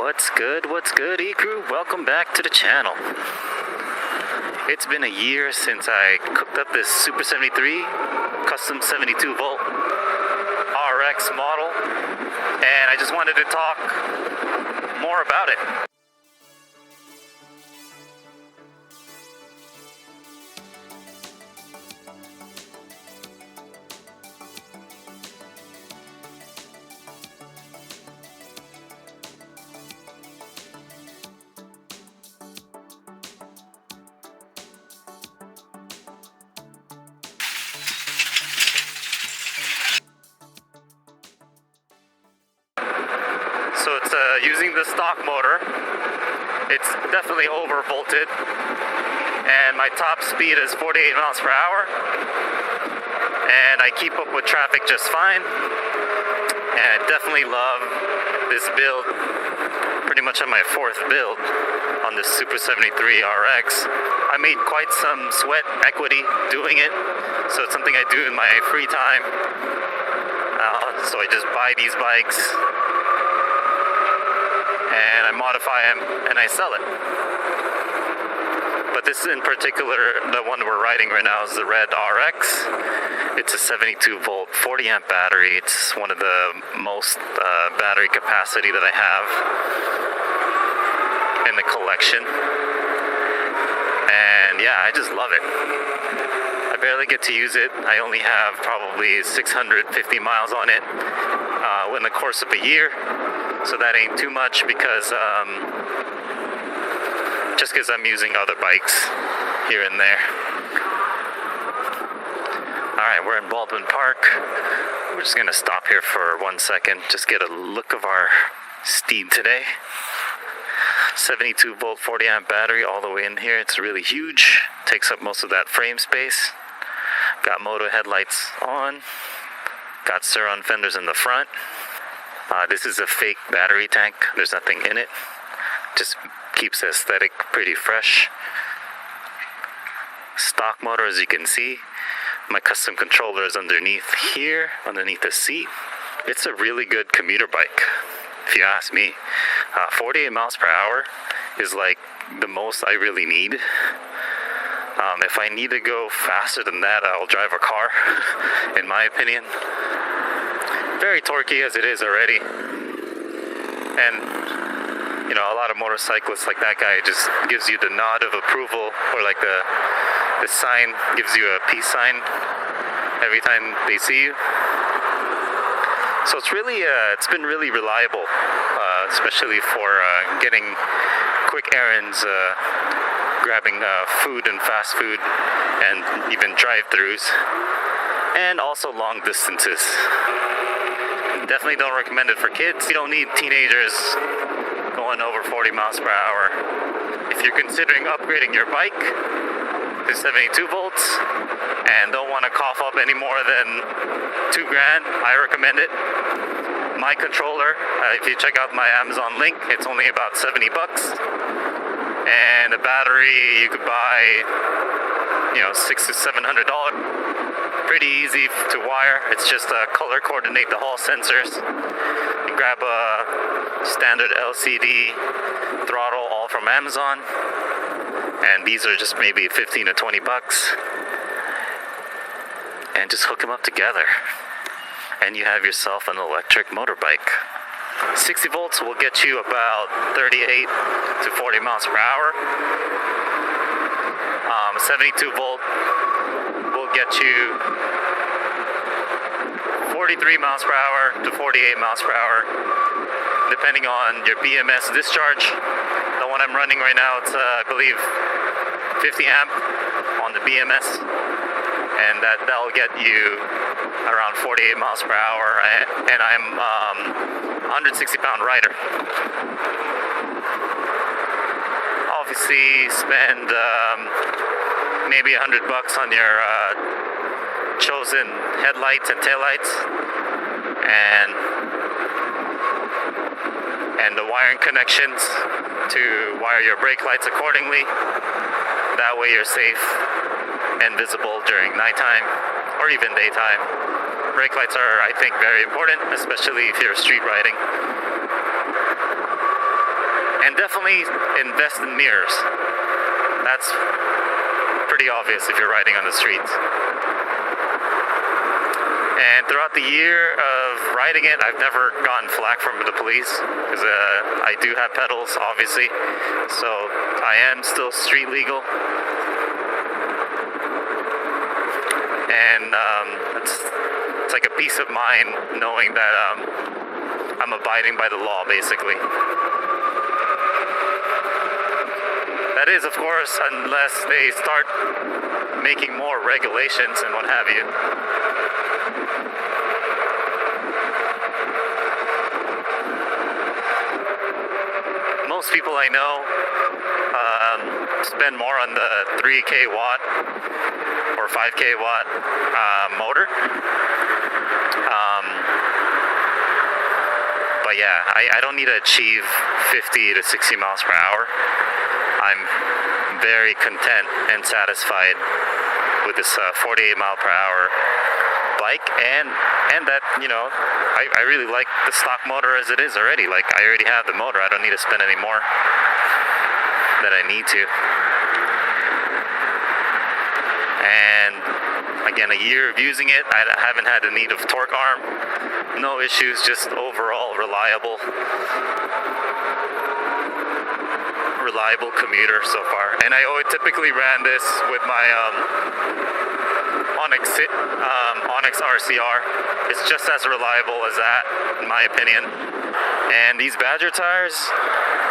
What's good, E-Crew? Welcome back to the channel. It's been a year since I cooked up this Super73 custom 72 volt RX model, and I just wanted to talk more about it. So it's using the stock motor. It's definitely overvolted, and my top speed is 48 miles per hour, and I keep up with traffic just fine. And I definitely love this build. Pretty much on my fourth build on this Super73 RX. I made quite some sweat equity doing it, so it's something I do in my free time. So I just buy these bikes and I modify them and I sell it. But this in particular, the one we're riding right now, is the red RX. It's a 72 volt 40 amp battery. It's one of the most battery capacity that I have in the collection. And yeah, I just love it. I barely get to use it. I only have probably 650 miles on it in the course of a year. So that ain't too much because just because I'm using other bikes here and there. Alright, we're in Baldwin Park. We're just gonna stop here for 1 second, just get a look of our steed today. 72 volt 40 amp battery all the way in here. It's really huge, takes up most of that frame space. Got moto headlights on, got surron fenders in the front. This is a fake battery tank. There's nothing in it. Just keeps the aesthetic pretty fresh. Stock motor, as you can see. My custom controller is underneath here, underneath the seat. It's a really good commuter bike, if you ask me. 48 miles per hour is like the most I really need. If I need to go faster than that, I'll drive a car, in my opinion. Very torquey as it is already. And, you know, a lot of motorcyclists like that guy just gives you the nod of approval, or like the sign, gives you a peace sign every time they see you. So it's really, it's been really reliable, especially for getting quick errands, grabbing food and fast food, and even drive-thrus, and also long distances. Definitely don't recommend it for kids. You don't need teenagers going over 40 miles per hour. If you're considering upgrading your bike to 72 volts and don't want to cough up any more than $2,000, I recommend it. My controller, if you check out my Amazon link, it's only about $70. And a battery you could buy, you know, $600 to $700. Pretty easy to wire. It's just color coordinate the hall sensors. You grab a standard LCD throttle, all from Amazon, and these are just maybe 15 to 20 bucks, and just hook them up together and you have yourself an electric motorbike. 60 volts will get you about 38 to 40 miles per hour. 72 volt will get you 43 miles per hour to 48 miles per hour, depending on your BMS discharge. The one I'm running right now, it's I believe 50 amp on the BMS, and that'll get you around 48 miles per hour, and I'm 160 pound rider. Obviously spend maybe $100 on your chosen headlights and taillights, and the wiring connections to wire your brake lights accordingly. That way you're safe and visible during nighttime or even daytime. Brake lights are, I think, very important, especially if you're street riding. And definitely invest in mirrors. That's pretty obvious if you're riding on the streets. And throughout the year of riding it, I've never gotten flack from the police because I do have pedals, obviously. So I am still street legal. And it's like a peace of mind knowing that I'm abiding by the law, basically. That is, of course, unless they start making more regulations and what have you. Most people I know spend more on the 3K watt or 5K watt motor. But yeah, I don't need to achieve 50 to 60 miles per hour. I'm very content and satisfied with this 48 mile per hour bike, and that, you know, I really like the stock motor as it is already. Like, I already have the motor. I don't need to spend any more than I need to. And again, a year of using it, I haven't had the need of torque arm. No issues, just overall reliable commuter so far. And I always typically ran this with my Onyx RCR. It's just as reliable as that, in my opinion. And these Badger tires,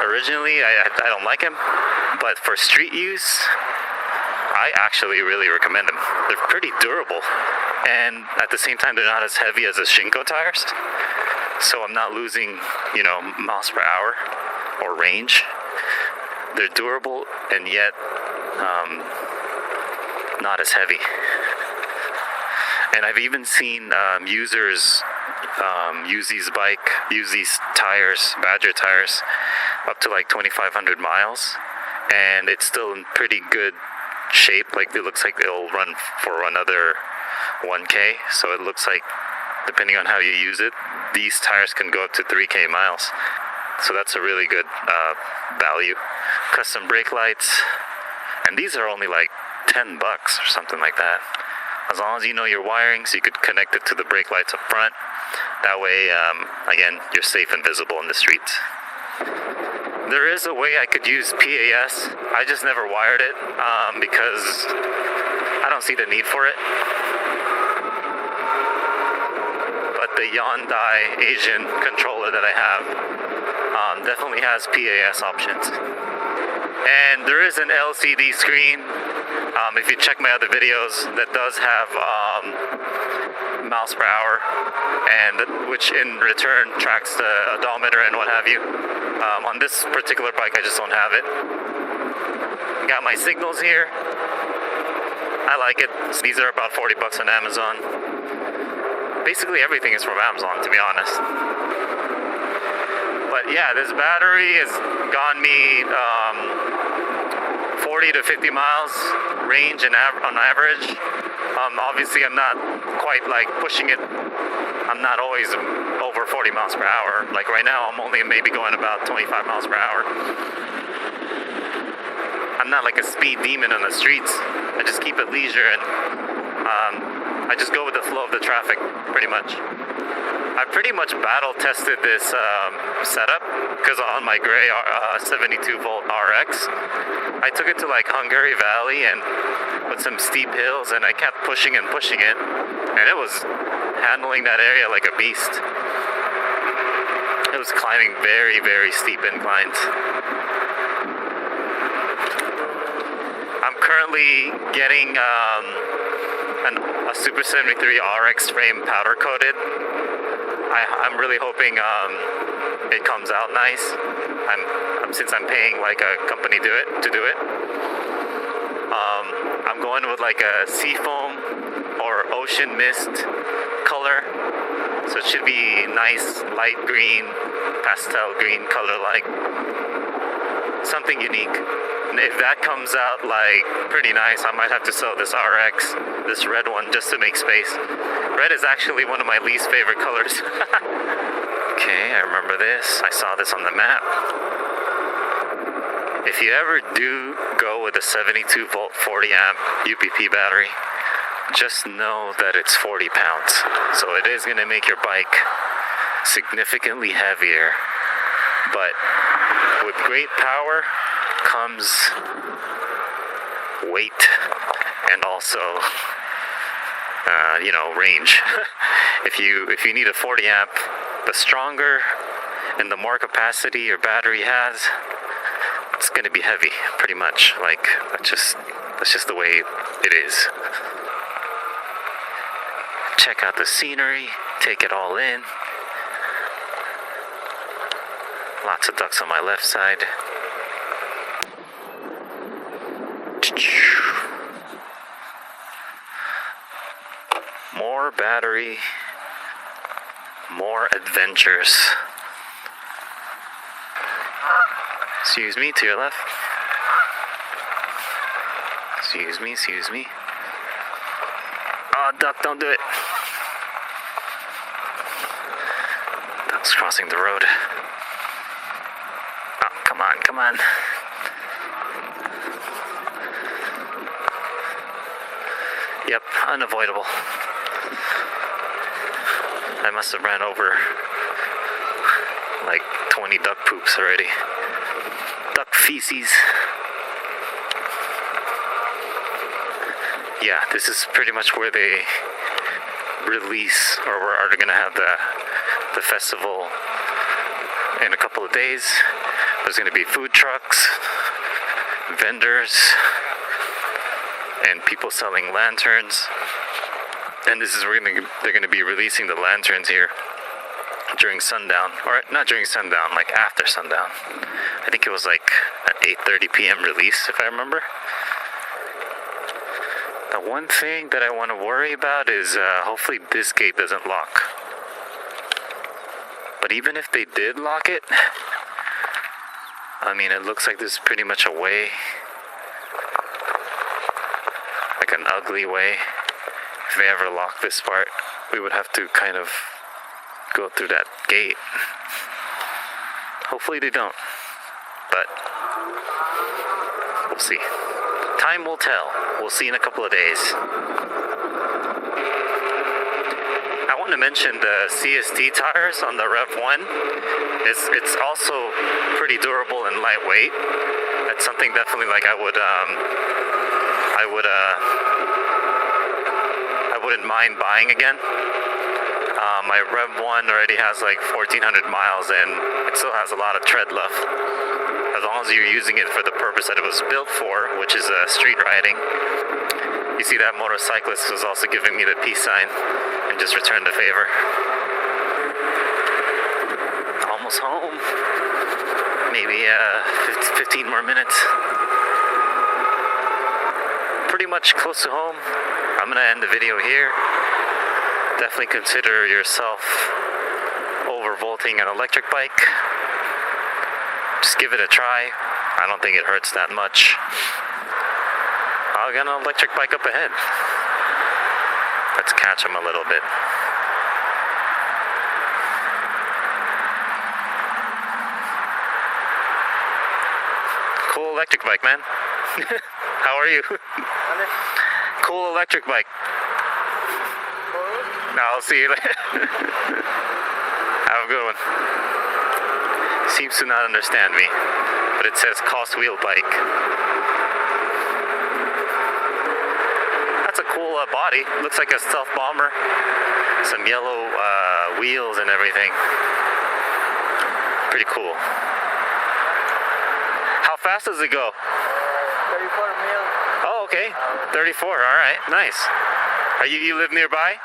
originally I don't like them, but for street use, I actually really recommend them. They're pretty durable, and at the same time, they're not as heavy as the Shinko tires. So I'm not losing, you know, miles per hour or range. They're durable and yet not as heavy. And I've even seen users use these tires, Badger tires, up to like 2,500 miles, and it's still in pretty good shape. Like, it looks like they'll run for another 1K. So it looks like, depending on how you use it, these tires can go up to 3K miles. So that's a really good value. Custom brake lights, and these are only like $10 or something like that. As long as you know your wiring, so you could connect it to the brake lights up front. That way, again, you're safe and visible in the streets. There is a way I could use PAS. I just never wired it because I don't see the need for it. But the Hyundai Asian controller that I have definitely has PAS options. And there is an LCD screen, if you check my other videos, that does have miles per hour, and which in return tracks the odometer and what have you. On this particular bike, I just don't have it. Got my signals here. I like it. These are about $40 on Amazon. Basically everything is from Amazon, to be honest. But yeah, this battery has gone me 40 to 50 miles range on average. Obviously, I'm not quite like pushing it. I'm not always over 40 miles per hour. Like right now, I'm only maybe going about 25 miles per hour. I'm not like a speed demon on the streets. I just keep it leisure, and I just go with the flow of the traffic, pretty much. I pretty much battle tested this setup because on my gray 72-volt RX, I took it to like Hungary Valley and with some steep hills, and I kept pushing and pushing it, and it was handling that area like a beast. It was climbing very, very steep inclines. I'm currently getting a Super73 RX frame powder coated. I'm really hoping it comes out nice. Since I'm paying like a company to do it. I'm going with like a seafoam or ocean mist color, so it should be nice light green, pastel green color, like something unique. And if that comes out like pretty nice, I might have to sell this RX, this red one, just to make space. Red is actually one of my least favorite colors. Okay, I remember this. I saw this on the map. If you ever do go with a 72 volt 40 amp UPP battery, just know that it's 40 pounds. So it is going to make your bike significantly heavier. But with great power comes weight and also, range. If you need a 40 amp, the stronger and the more capacity your battery has, it's going to be heavy, pretty much. Like, that's just the way it is. Check out the scenery, take it all in. Lots of ducks on my left side. More battery, more adventures. Excuse me, to your left. Excuse me. Oh, duck, don't do it. Duck's crossing the road. Oh, come on. Yep, unavoidable. I must have ran over like 20 duck poops already. Duck feces. Yeah, this is pretty much where they release, or are they gonna have the festival in a couple of days. There's gonna be food trucks, vendors, and people selling lanterns. And this is where they're going to be releasing the lanterns here during sundown. Or not during sundown, like after sundown. I think it was like an 8:30 p.m. release, if I remember. The one thing that I want to worry about is hopefully this gate doesn't lock. But even if they did lock it, I mean, it looks like this is pretty much a way. Like an ugly way. If they ever lock this part, we would have to kind of go through that gate. Hopefully they don't, but we'll see. Time will tell. We'll see in a couple of days. I want to mention the CST tires on the Rev 1. It's also pretty durable and lightweight. That's something definitely like I wouldn't mind buying again. My Rev 1 already has like 1,400 miles and it still has a lot of tread left. As long as you're using it for the purpose that it was built for, which is street riding. You see that motorcyclist was also giving me the peace sign and just returned the favor. Almost home. Maybe 15 more minutes. Pretty much close to home. I'm gonna end the video here. Definitely consider yourself overvolting an electric bike. Just give it a try. I don't think it hurts that much. I'll get an electric bike up ahead. Let's catch him a little bit. Cool electric bike, man. How are you? Cool electric bike. No, I'll see you later. Have a good one. Seems to not understand me, but it says cost wheel bike. That's a cool body. Looks like a stealthbomber. Some yellow wheels and everything. Pretty cool. How fast does it go? 34 mil. Oh, okay. 34. All right. Nice. Are you live nearby?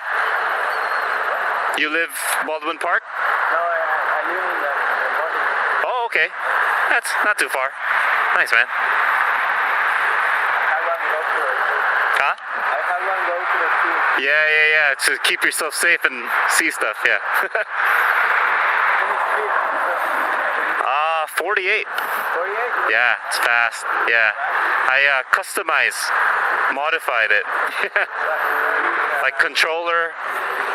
You live Baldwin Park? No, I live in the morning. Oh, okay. That's not too far. Nice, man. I have one go to the street. Huh? I have one go to the street. Yeah. To keep yourself safe and see stuff, yeah. 48. 48? Yeah, it's fast. Yeah. I modified it. Like controller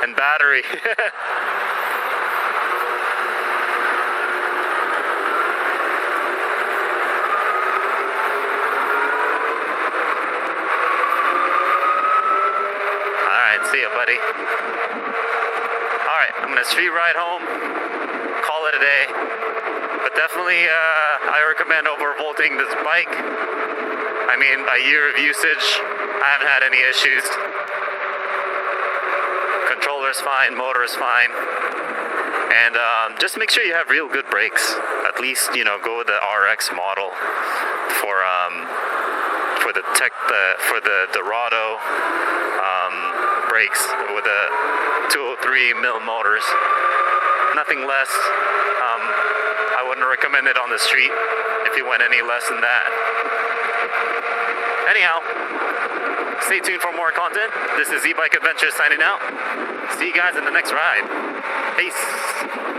and battery. buddy. Alright, I'm gonna street ride home, call it a day. But definitely, I recommend overvolting this bike. I mean, a year of usage, I haven't had any issues. Controller's fine, motor's fine. And just make sure you have real good brakes. At least, you know, go with the RX model for the Dorado brakes with the 203 mil motors. Nothing less. I wouldn't recommend it on the street if you went any less than that. Anyhow, stay tuned for more content. This is E-Bike Adventures signing out. See you guys in the next ride. Peace.